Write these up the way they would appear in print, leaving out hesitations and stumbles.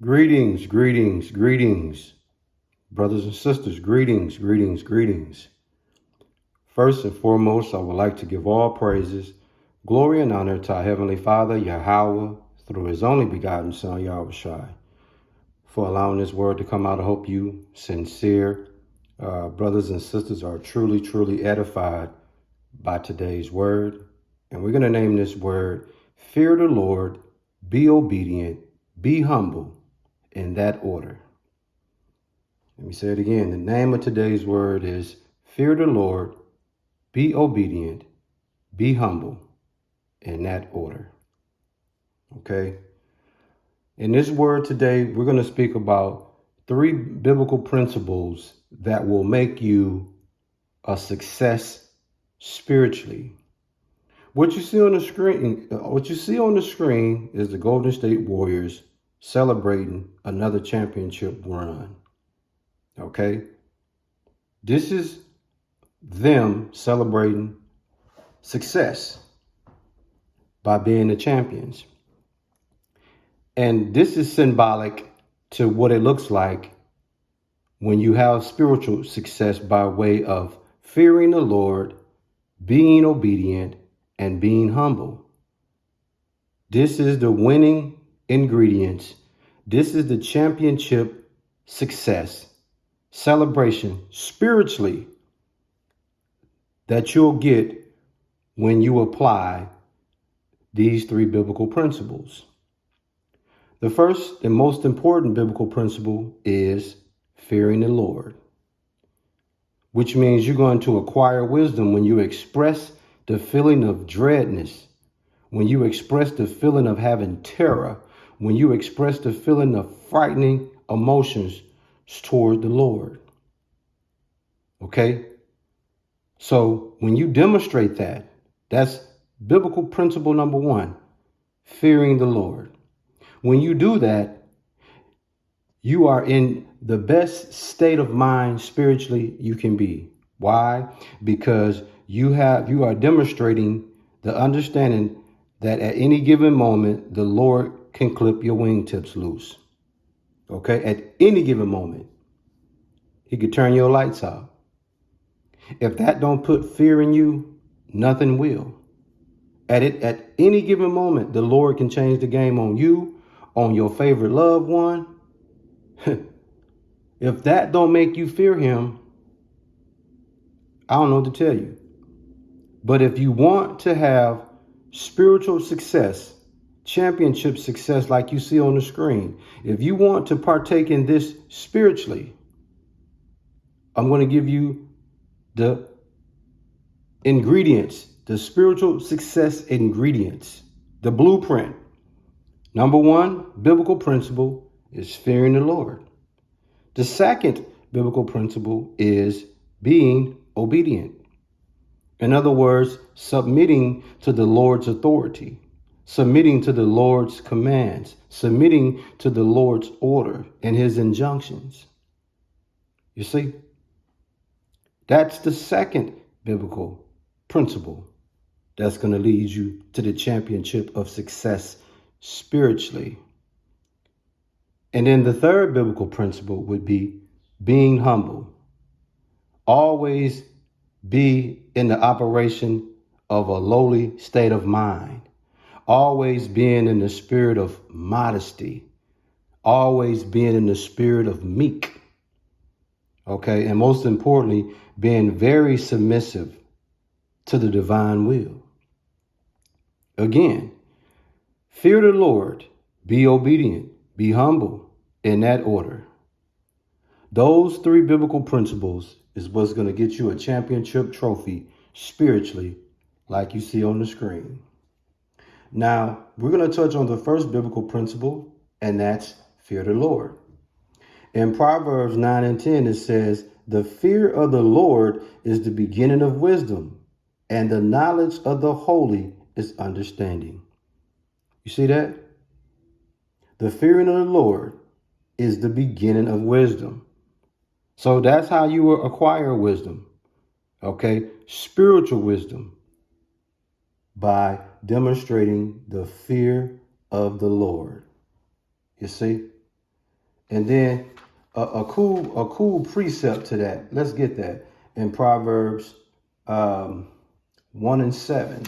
Greetings, greetings, greetings. Brothers and sisters, greetings, greetings, greetings. First and foremost, I would like to give all praises, glory, and honor to our Heavenly Father, Yahweh, through His only begotten Son, Yahushai, for allowing this word to come out. I hope you, sincere brothers and sisters, are truly, truly edified by today's word. And we're going to name this word, Fear the Lord, Be Obedient, Be Humble, in that order. Let me say it again. The name of today's word is Fear the Lord, Be Obedient, Be Humble, in that order. Okay? In this word today, we're going to speak about 3 biblical principles that will make you a success spiritually. What you see on the screen is the Golden State Warriors celebrating another championship run. Okay? This is them celebrating success by being the champions. And this is symbolic to what it looks like when you have spiritual success by way of fearing the Lord, being obedient, and being humble. This is the winning ingredients. This is the championship success celebration spiritually that you'll get when you apply these 3 biblical principles. The first and most important biblical principle is fearing the Lord, which means you're going to acquire wisdom when you express the feeling of dreadness, when you express the feeling of having terror, when you express the feeling of frightening emotions toward the Lord. Okay? So when you demonstrate that, that's biblical principle number 1, fearing the Lord. When you do that, you are in the best state of mind spiritually you can be. Why? Because you are demonstrating the understanding that at any given moment, the Lord can clip your wingtips loose. Okay? At any given moment, He could turn your lights out. If that don't put fear in you, nothing will. At any given moment, the Lord can change the game on you, on your favorite loved one. If that don't make you fear Him, I don't know what to tell you. But if you want to have spiritual success, championship success like you see on the screen, if you want to partake in this spiritually, I'm going to give you the ingredients, the spiritual success ingredients, the blueprint. Number 1, biblical principle is fearing the Lord. The second biblical principle is being obedient. In other words, submitting to the Lord's authority, submitting to the Lord's commands, submitting to the Lord's order and His injunctions. You see, that's the second biblical principle that's going to lead you to the championship of success spiritually. And then the third biblical principle would be being humble. Always be in the operation of a lowly state of mind. Always being in the spirit of modesty. Always being in the spirit of meek. Okay, and most importantly, being very submissive to the divine will. Again, fear the Lord, be obedient, be humble, in that order. Those 3 biblical principles is what's going to get you a championship trophy spiritually, like you see on the screen. Now, we're going to touch on the first biblical principle, and that's fear the Lord. In Proverbs 9 and 10, it says, the fear of the Lord is the beginning of wisdom, and the knowledge of the holy is understanding. You see that? The fearing of the Lord is the beginning of wisdom. So that's how you will acquire wisdom. Okay? Spiritual wisdom. By demonstrating the fear of the Lord. You see? And then a cool precept to that. Let's get that in Proverbs 1 and 7.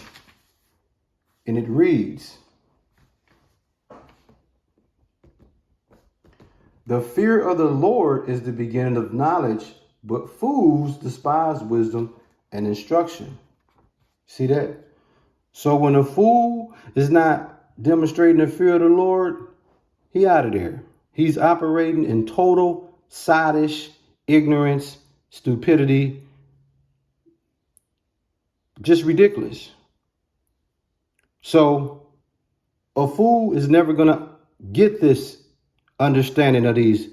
And it reads, "The fear of the Lord is the beginning of knowledge, but fools despise wisdom and instruction." See that? So when a fool is not demonstrating the fear of the Lord, he out of there. He's operating in total sottish ignorance, stupidity, just ridiculous. So a fool is never going to get this understanding of these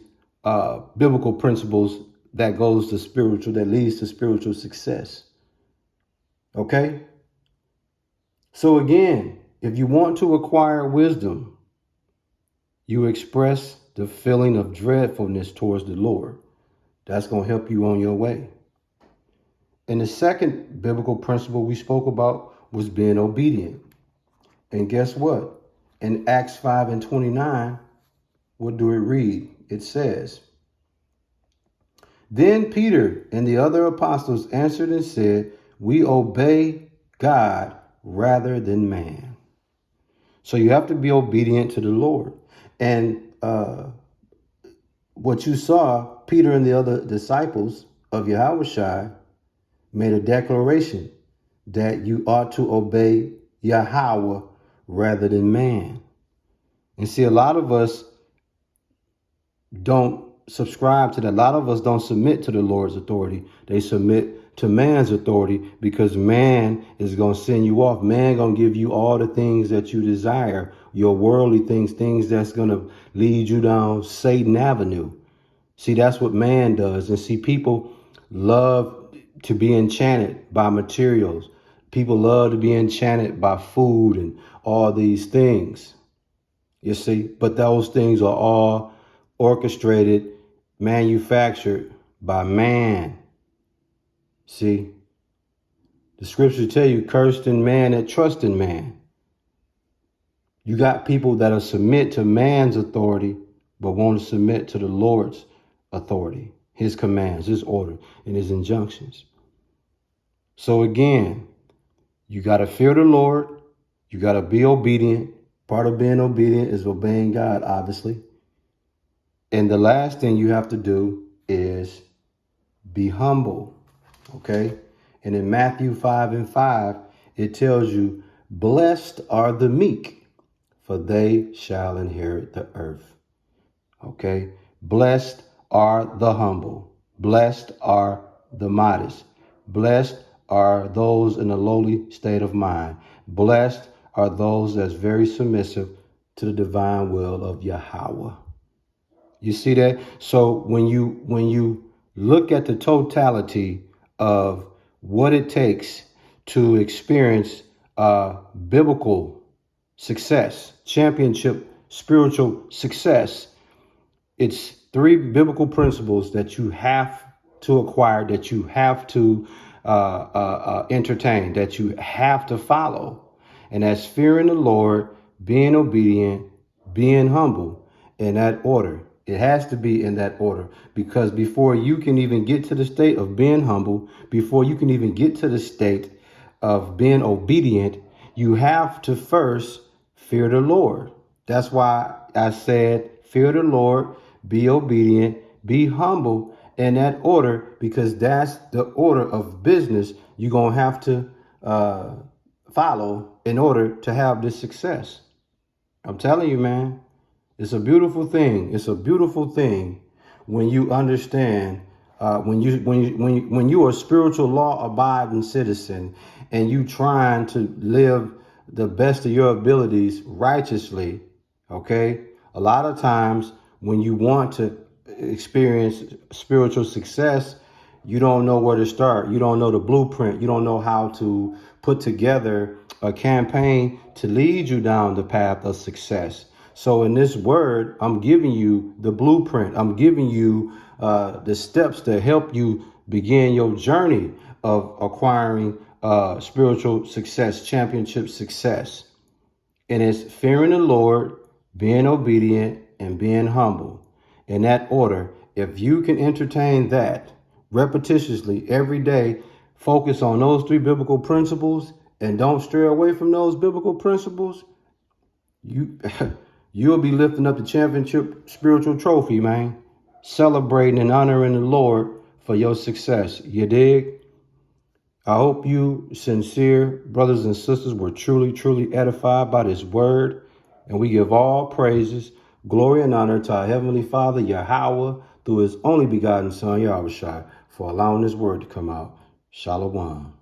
biblical principles that leads to spiritual success. Okay? So again, if you want to acquire wisdom, you express the feeling of dreadfulness towards the Lord. That's going to help you on your way. And the second biblical principle we spoke about was being obedient. And guess what? In Acts 5 and 29, what do it read? It says, "Then Peter and the other apostles answered and said, 'We obey God rather than man.'" So you have to be obedient to the Lord. And what you saw, Peter and the other disciples of Yahushua made a declaration that you ought to obey Yahweh rather than man. And see, a lot of us don't subscribe to that. A lot of us don't submit to the Lord's authority. They submit to man's authority because man is going to send you off. Man going to give you all the things that you desire, your worldly things that's going to lead you down Satan Avenue. See, that's what man does. And see, people love to be enchanted by materials. People love to be enchanted by food and all these things. You see, but those things are all orchestrated, manufactured by man. See, the scriptures tell you, cursed in man that trust in man. You got people that'll submit to man's authority, but won't submit to the Lord's authority, his commands, his order, and his injunctions. So again, you got to fear the Lord. You got to be obedient. Part of being obedient is obeying God, obviously. And the last thing you have to do is be humble. Okay? And in Matthew 5 and 5, it tells you, "Blessed are the meek, for they shall inherit the earth." Okay? Blessed are the humble. Blessed are the modest. Blessed are those in a lowly state of mind. Blessed are those that's very submissive to the divine will of Yahweh. You see that? So when you look at the totality of what it takes to experience biblical success, championship spiritual success, it's three biblical principles that you have to acquire, that you have to entertain, that you have to follow. And that's fearing the Lord, being obedient, being humble, in that order. It has to be in that order, because before you can even get to the state of being humble, before you can even get to the state of being obedient, you have to first fear the Lord. That's why I said fear the Lord, be obedient, be humble, in that order, because that's the order of business you're going to have to follow in order to have this success. I'm telling you, man. It's a beautiful thing. It's a beautiful thing when you understand, when you are a spiritual law abiding citizen and you trying to live the best of your abilities righteously. Okay. A lot of times when you want to experience spiritual success, you don't know where to start. You don't know the blueprint. You don't know how to put together a campaign to lead you down the path of success. So in this word, I'm giving you the blueprint. I'm giving you the steps to help you begin your journey of acquiring spiritual success, championship success. And it's fearing the Lord, being obedient, and being humble. in that order, if you can entertain that repetitiously every day, focus on those 3 biblical principles and don't stray away from those biblical principles, you you'll be lifting up the championship spiritual trophy, man. Celebrating and honoring the Lord for your success. You dig? I hope you sincere brothers and sisters were truly, truly edified by this word. And we give all praises, glory, and honor to our Heavenly Father, Yahweh, through his only begotten Son, Yahushua, for allowing this word to come out. Shalom.